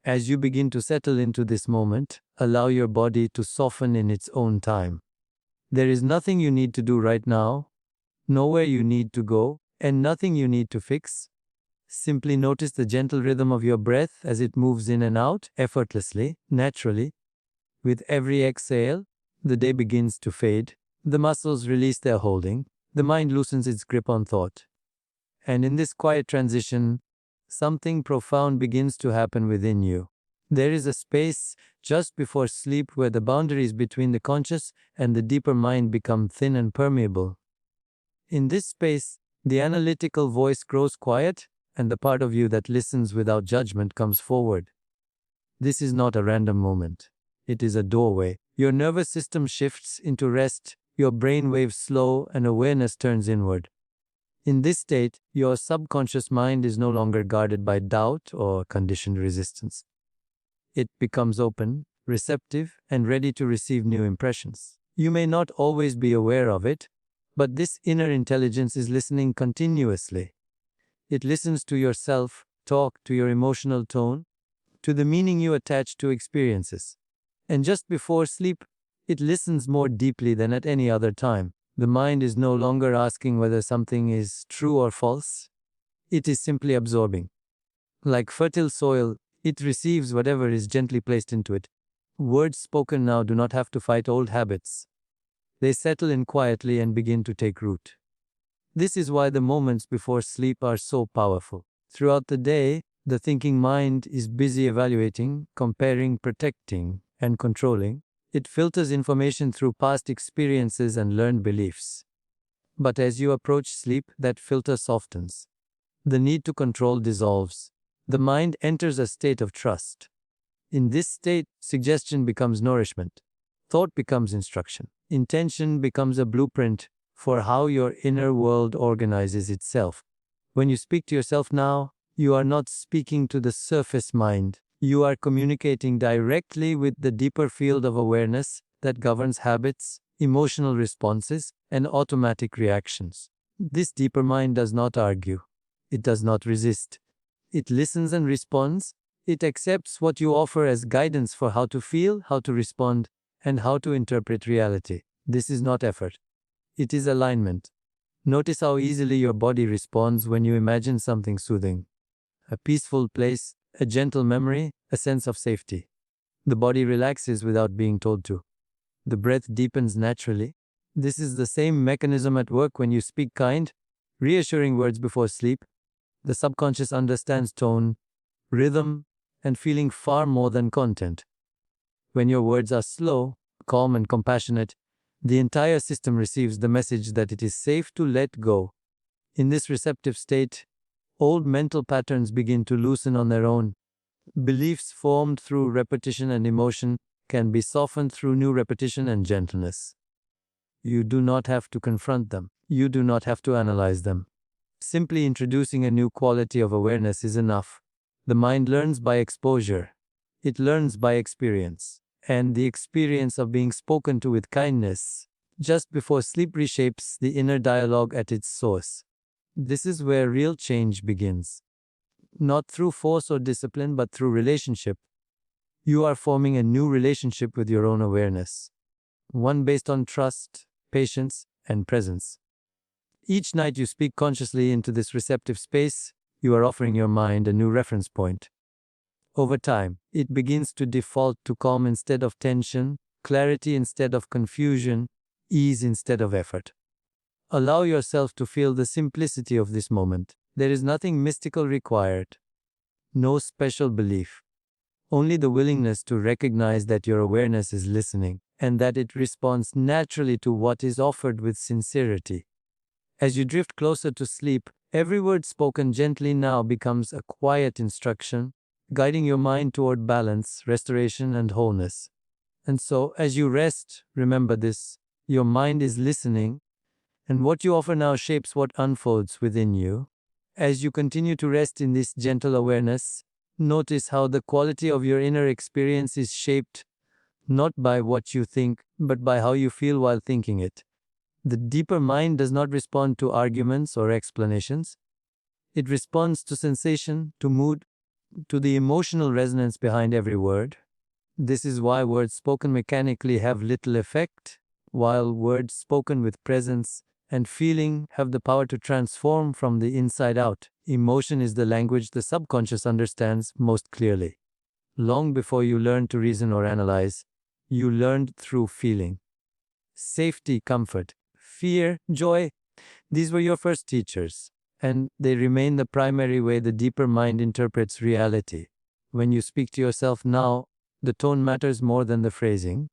As you begin to settle into this moment, allow your body to soften in its own time. There is nothing you need to do right now, nowhere you need to go, and nothing you need to fix. Simply notice the gentle rhythm of your breath as it moves in and out, effortlessly, naturally. With every exhale, the day begins to fade. The muscles release their holding. The mind loosens its grip on thought. And in this quiet transition, something profound begins to happen within you. There is a space just before sleep where the boundaries between the conscious and the deeper mind become thin and permeable. In this space, the analytical voice grows quiet, and the part of you that listens without judgment comes forward. This is not a random moment. It is a doorway. Your nervous system shifts into rest, your brain waves slow, and awareness turns inward. In this state, your subconscious mind is no longer guarded by doubt or conditioned resistance. It becomes open, receptive, and ready to receive new impressions. You may not always be aware of it, but this inner intelligence is listening continuously. It listens to your self-talk, to your emotional tone, to the meaning you attach to experiences. And just before sleep, it listens more deeply than at any other time. The mind is no longer asking whether something is true or false. It is simply absorbing. Like fertile soil, it receives whatever is gently placed into it. Words spoken now do not have to fight old habits. They settle in quietly and begin to take root. This is why the moments before sleep are so powerful. Throughout the day, the thinking mind is busy evaluating, comparing, protecting, and controlling. It filters information through past experiences and learned beliefs. But as you approach sleep, that filter softens. The need to control dissolves. The mind enters a state of trust. In this state, suggestion becomes nourishment. Thought becomes instruction. Intention becomes a blueprint for how your inner world organizes itself. When you speak to yourself now, you are not speaking to the surface mind. You are communicating directly with the deeper field of awareness that governs habits, emotional responses, and automatic reactions. This deeper mind does not argue. It does not resist. It listens and responds. It accepts what you offer as guidance for how to feel, how to respond, and how to interpret reality. This is not effort. It is alignment. Notice how easily your body responds when you imagine something soothing. A peaceful place, a gentle memory, a sense of safety. The body relaxes without being told to. The breath deepens naturally. This is the same mechanism at work when you speak kind, reassuring words before sleep. The subconscious understands tone, rhythm, and feeling far more than content. When your words are slow, calm, and compassionate, the entire system receives the message that it is safe to let go. In this receptive state, old mental patterns begin to loosen on their own. Beliefs formed through repetition and emotion can be softened through new repetition and gentleness. You do not have to confront them. You do not have to analyze them. Simply introducing a new quality of awareness is enough. The mind learns by exposure. It learns by experience. And the experience of being spoken to with kindness just before sleep reshapes the inner dialogue at its source. This is where real change begins. Not through force or discipline, but through relationship. You are forming a new relationship with your own awareness. One based on trust, patience, and presence. Each night you speak consciously into this receptive space, you are offering your mind a new reference point. Over time, it begins to default to calm instead of tension, clarity instead of confusion, ease instead of effort. Allow yourself to feel the simplicity of this moment. There is nothing mystical required. No special belief. Only the willingness to recognize that your awareness is listening and that it responds naturally to what is offered with sincerity. As you drift closer to sleep, every word spoken gently now becomes a quiet instruction, guiding your mind toward balance, restoration, and wholeness. And so, as you rest, remember this: your mind is listening, and what you offer now shapes what unfolds within you. As you continue to rest in this gentle awareness, notice how the quality of your inner experience is shaped not by what you think, but by how you feel while thinking it. The deeper mind does not respond to arguments or explanations. It responds to sensation, to mood, to the emotional resonance behind every word. This is why words spoken mechanically have little effect, while words spoken with presence and feeling have the power to transform from the inside out. Emotion is the language the subconscious understands most clearly. Long before you learned to reason or analyze, you learned through feeling. Safety, comfort, fear, joy, these were your first teachers, and they remain the primary way the deeper mind interprets reality. When you speak to yourself now, the tone matters more than the phrasing.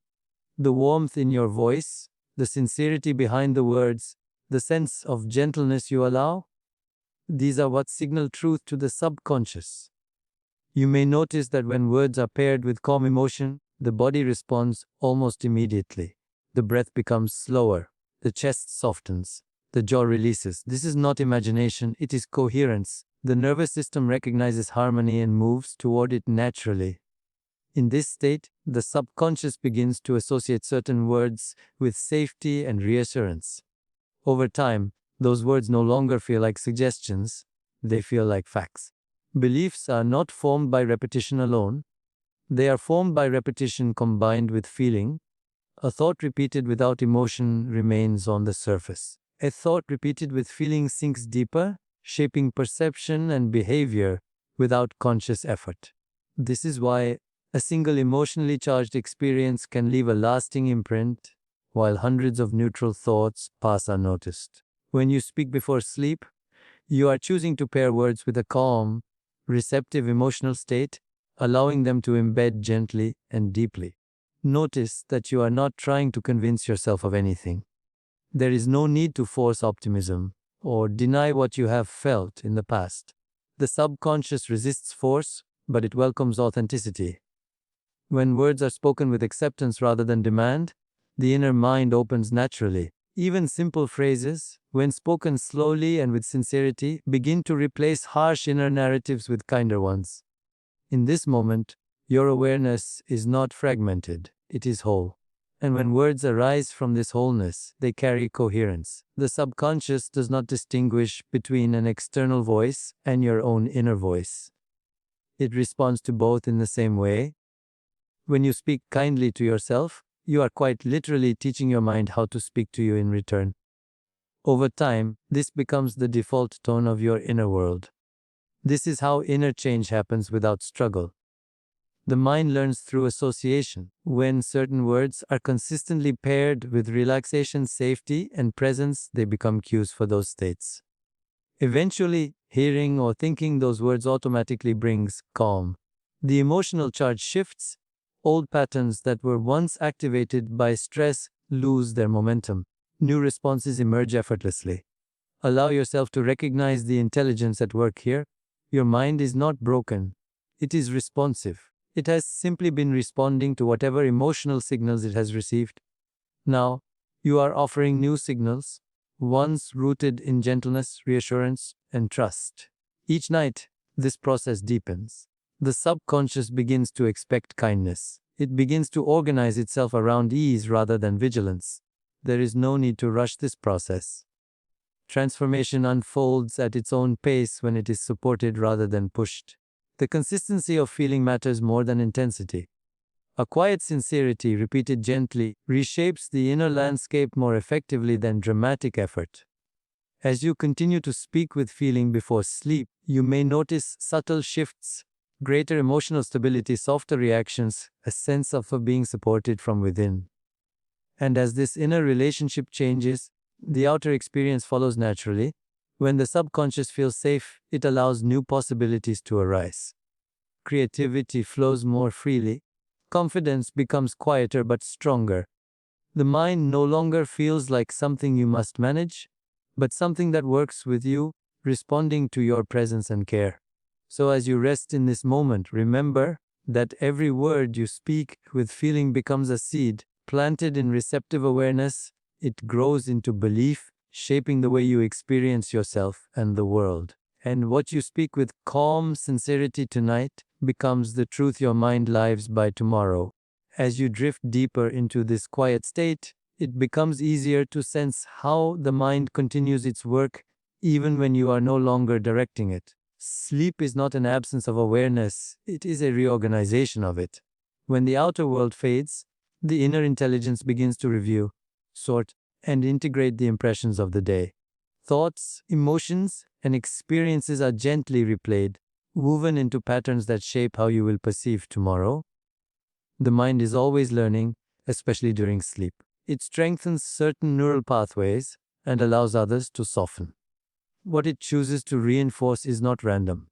The warmth in your voice, the sincerity behind the words, the sense of gentleness you allow, these are what signal truth to the subconscious. You may notice that when words are paired with calm emotion, the body responds almost immediately. The breath becomes slower, the chest softens, the jaw releases. This is not imagination, it is coherence. The nervous system recognizes harmony and moves toward it naturally. In this state, the subconscious begins to associate certain words with safety and reassurance. Over time, those words no longer feel like suggestions, they feel like facts. Beliefs are not formed by repetition alone, they are formed by repetition combined with feeling. A thought repeated without emotion remains on the surface. A thought repeated with feeling sinks deeper, shaping perception and behavior without conscious effort. This is why a single emotionally charged experience can leave a lasting imprint, while hundreds of neutral thoughts pass unnoticed. When you speak before sleep, you are choosing to pair words with a calm, receptive emotional state, allowing them to embed gently and deeply. Notice that you are not trying to convince yourself of anything. There is no need to force optimism or deny what you have felt in the past. The subconscious resists force, but it welcomes authenticity. When words are spoken with acceptance rather than demand, the inner mind opens naturally. Even simple phrases, when spoken slowly and with sincerity, begin to replace harsh inner narratives with kinder ones. In this moment, your awareness is not fragmented, it is whole. And when words arise from this wholeness, they carry coherence. The subconscious does not distinguish between an external voice and your own inner voice. It responds to both in the same way. When you speak kindly to yourself, you are quite literally teaching your mind how to speak to you in return. Over time, this becomes the default tone of your inner world. This is how inner change happens without struggle. The mind learns through association. When certain words are consistently paired with relaxation, safety, and presence, they become cues for those states. Eventually, hearing or thinking those words automatically brings calm. The emotional charge shifts. Old patterns that were once activated by stress lose their momentum. New responses emerge effortlessly. Allow yourself to recognize the intelligence at work here. Your mind is not broken. It is responsive. It has simply been responding to whatever emotional signals it has received. Now, you are offering new signals, ones rooted in gentleness, reassurance, and trust. Each night, this process deepens. The subconscious begins to expect kindness. It begins to organize itself around ease rather than vigilance. There is no need to rush this process. Transformation unfolds at its own pace when it is supported rather than pushed. The consistency of feeling matters more than intensity. A quiet sincerity, repeated gently, reshapes the inner landscape more effectively than dramatic effort. As you continue to speak with feeling before sleep, you may notice subtle shifts, greater emotional stability, softer reactions, a sense of being supported from within. And as this inner relationship changes, the outer experience follows naturally. When the subconscious feels safe, it allows new possibilities to arise. Creativity flows more freely. Confidence becomes quieter but stronger. The mind no longer feels like something you must manage, but something that works with you, responding to your presence and care. So as you rest in this moment, remember that every word you speak with feeling becomes a seed, planted in receptive awareness. It grows into belief, shaping the way you experience yourself and the world. And what you speak with calm sincerity tonight becomes the truth your mind lives by tomorrow. As you drift deeper into this quiet state, it becomes easier to sense how the mind continues its work even when you are no longer directing it. Sleep is not an absence of awareness, it is a reorganization of it. When the outer world fades, the inner intelligence begins to review, sort, and integrate the impressions of the day. Thoughts, emotions, and experiences are gently replayed, woven into patterns that shape how you will perceive tomorrow. The mind is always learning, especially during sleep. It strengthens certain neural pathways and allows others to soften. What it chooses to reinforce is not random.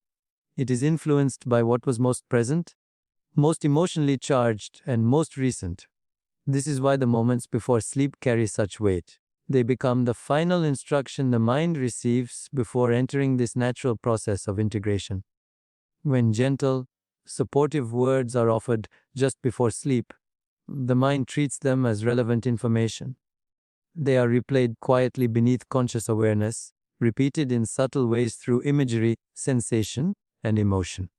It is influenced by what was most present, most emotionally charged, and most recent. This is why the moments before sleep carry such weight. They become the final instruction the mind receives before entering this natural process of integration. When gentle, supportive words are offered just before sleep, the mind treats them as relevant information. They are replayed quietly beneath conscious awareness, repeated in subtle ways through imagery, sensation, and emotion.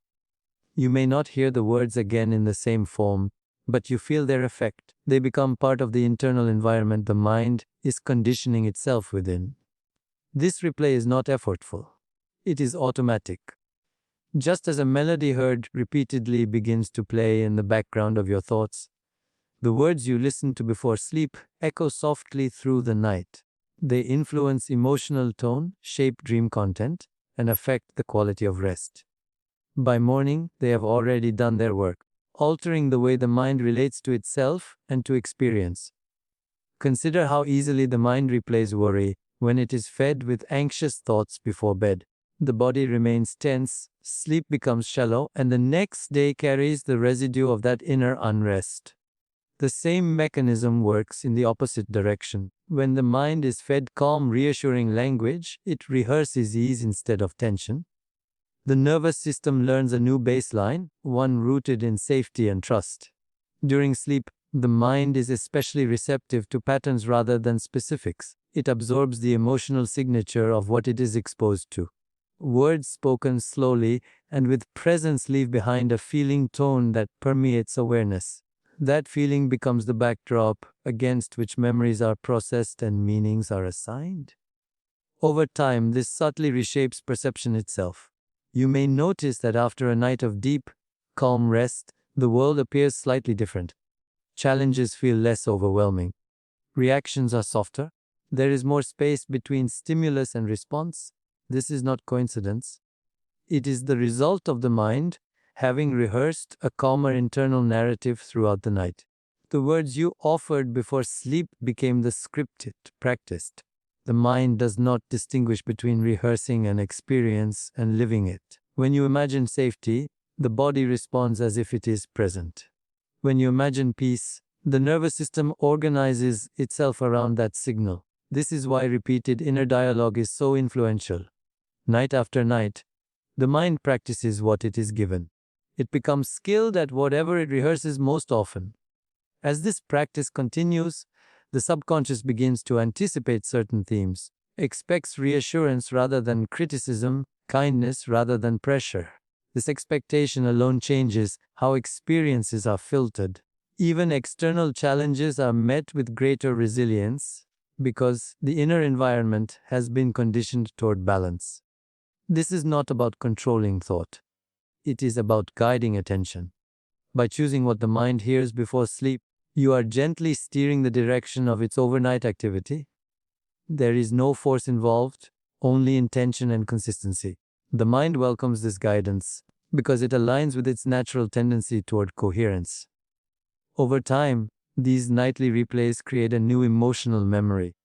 You may not hear the words again in the same form, but you feel their effect. They become part of the internal environment the mind is conditioning itself within. This replay is not effortful. It is automatic. Just as a melody heard repeatedly begins to play in the background of your thoughts, the words you listen to before sleep echo softly through the night. They influence emotional tone, shape dream content, and affect the quality of rest. By morning, they have already done their work, altering the way the mind relates to itself and to experience. Consider how easily the mind replays worry when it is fed with anxious thoughts before bed. The body remains tense, sleep becomes shallow, and the next day carries the residue of that inner unrest. The same mechanism works in the opposite direction. When the mind is fed calm, reassuring language, it rehearses ease instead of tension. The nervous system learns a new baseline, one rooted in safety and trust. During sleep, the mind is especially receptive to patterns rather than specifics. It absorbs the emotional signature of what it is exposed to. Words spoken slowly and with presence leave behind a feeling tone that permeates awareness. That feeling becomes the backdrop against which memories are processed and meanings are assigned. Over time, this subtly reshapes perception itself. You may notice that after a night of deep, calm rest, the world appears slightly different. Challenges feel less overwhelming. Reactions are softer. There is more space between stimulus and response. This is not coincidence. It is the result of the mind having rehearsed a calmer internal narrative throughout the night. The words you offered before sleep became the script it practiced. The mind does not distinguish between rehearsing an experience and living it. When you imagine safety, the body responds as if it is present. When you imagine peace, the nervous system organizes itself around that signal. This is why repeated inner dialogue is so influential. Night after night, the mind practices what it is given. It becomes skilled at whatever it rehearses most often. As this practice continues, the subconscious begins to anticipate certain themes, expects reassurance rather than criticism, kindness rather than pressure. This expectation alone changes how experiences are filtered. Even external challenges are met with greater resilience because the inner environment has been conditioned toward balance. This is not about controlling thought. It is about guiding attention. By choosing what the mind hears before sleep, you are gently steering the direction of its overnight activity. There is no force involved, only intention and consistency. The mind welcomes this guidance because it aligns with its natural tendency toward coherence. Over time, these nightly replays create a new emotional memory.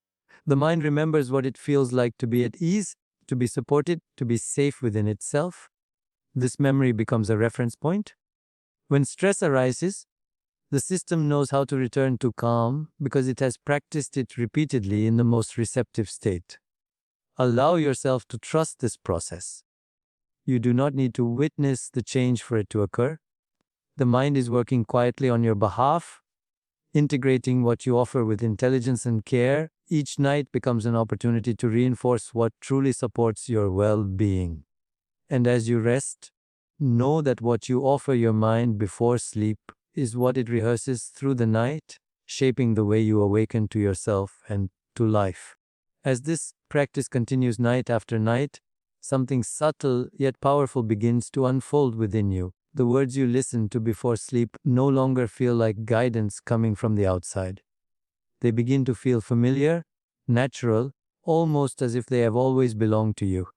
The mind remembers what it feels like to be at ease, to be supported, to be safe within itself. This memory becomes a reference point. When stress arises, the system knows how to return to calm because it has practiced it repeatedly in the most receptive state. Allow yourself to trust this process. You do not need to witness the change for it to occur. The mind is working quietly on your behalf, integrating what you offer with intelligence and care. Each night becomes an opportunity to reinforce what truly supports your well-being. And as you rest, know that what you offer your mind before sleep is what it rehearses through the night, shaping the way you awaken to yourself and to life. As this practice continues night after night, Something subtle yet powerful begins to unfold within you. The words you listen to before sleep no longer feel like guidance coming from the outside. They begin to feel familiar, natural, almost as if they have always belonged to you.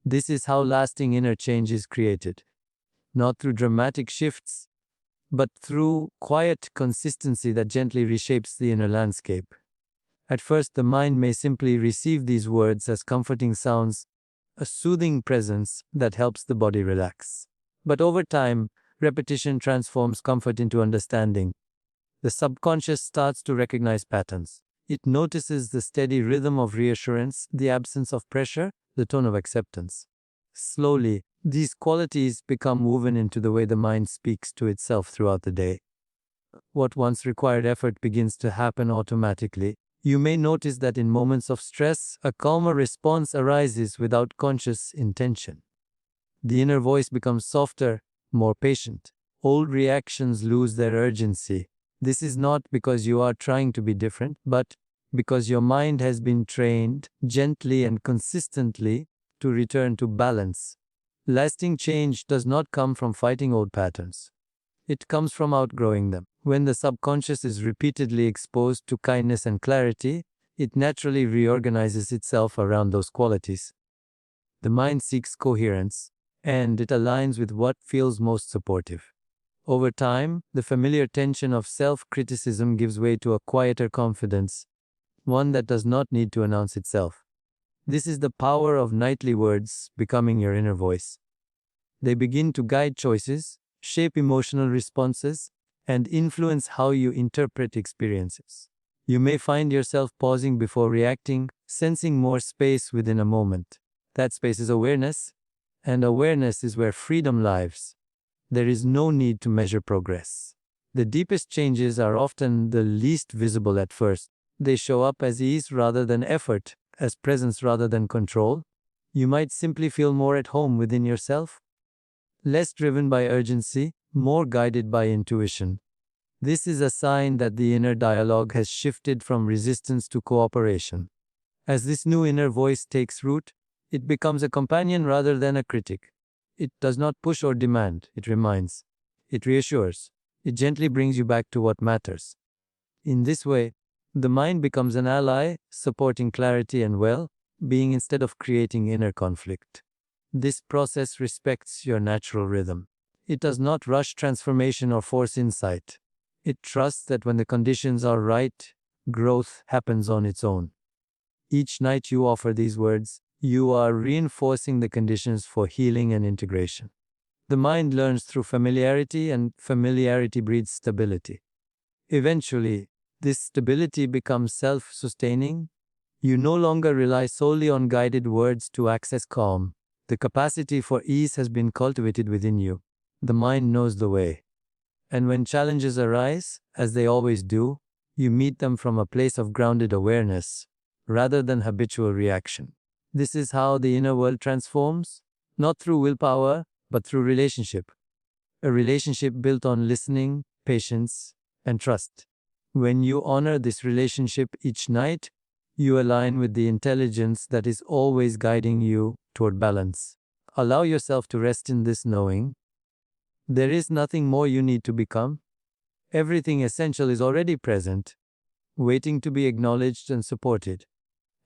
This is how lasting inner change is created, not through dramatic shifts, but through quiet consistency that gently reshapes the inner landscape. At first, the mind may simply receive these words as comforting sounds, a soothing presence that helps the body relax. But over time, repetition transforms comfort into understanding. The subconscious starts to recognize patterns. It notices the steady rhythm of reassurance, the absence of pressure, the tone of acceptance. Slowly, these qualities become woven into the way the mind speaks to itself throughout the day. What once required effort begins to happen automatically. You may notice that in moments of stress, a calmer response arises without conscious intention. The inner voice becomes softer, more patient. Old reactions lose their urgency. This is not because you are trying to be different, but because your mind has been trained gently and consistently to return to balance. Lasting change does not come from fighting old patterns. It comes from outgrowing them. When the subconscious is repeatedly exposed to kindness and clarity, it naturally reorganizes itself around those qualities. The mind seeks coherence, and it aligns with what feels most supportive. Over time, the familiar tension of self-criticism gives way to a quieter confidence, one that does not need to announce itself. This is the power of nightly words becoming your inner voice. They begin to guide choices, shape emotional responses, and influence how you interpret experiences. You may find yourself pausing before reacting, sensing more space within a moment. That space is awareness, and awareness is where freedom lives. There is no need to measure progress. The deepest changes are often the least visible at first. They show up as ease rather than effort, as presence rather than control. You might simply feel more at home within yourself, less driven by urgency, more guided by intuition. This is a sign that the inner dialogue has shifted from resistance to cooperation. As this new inner voice takes root, it becomes a companion rather than a critic. It does not push or demand, it reminds. It reassures. It gently brings you back to what matters. In this way, the mind becomes an ally, supporting clarity and well-being instead of creating inner conflict. This process respects your natural rhythm. It does not rush transformation or force insight. It trusts that when the conditions are right, growth happens on its own. Each night you offer these words, you are reinforcing the conditions for healing and integration. The mind learns through familiarity, and familiarity breeds stability. Eventually, this stability becomes self-sustaining. You no longer rely solely on guided words to access calm. The capacity for ease has been cultivated within you. The mind knows the way. And when challenges arise, as they always do, you meet them from a place of grounded awareness, rather than habitual reaction. This is how the inner world transforms, not through willpower, but through relationship. A relationship built on listening, patience, and trust. When you honor this relationship each night, you align with the intelligence that is always guiding you toward balance. Allow yourself to rest in this knowing. There is nothing more you need to become. Everything essential is already present, waiting to be acknowledged and supported.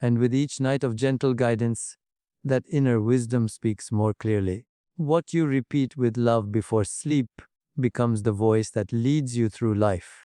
And with each night of gentle guidance, that inner wisdom speaks more clearly. What you repeat with love before sleep becomes the voice that leads you through life.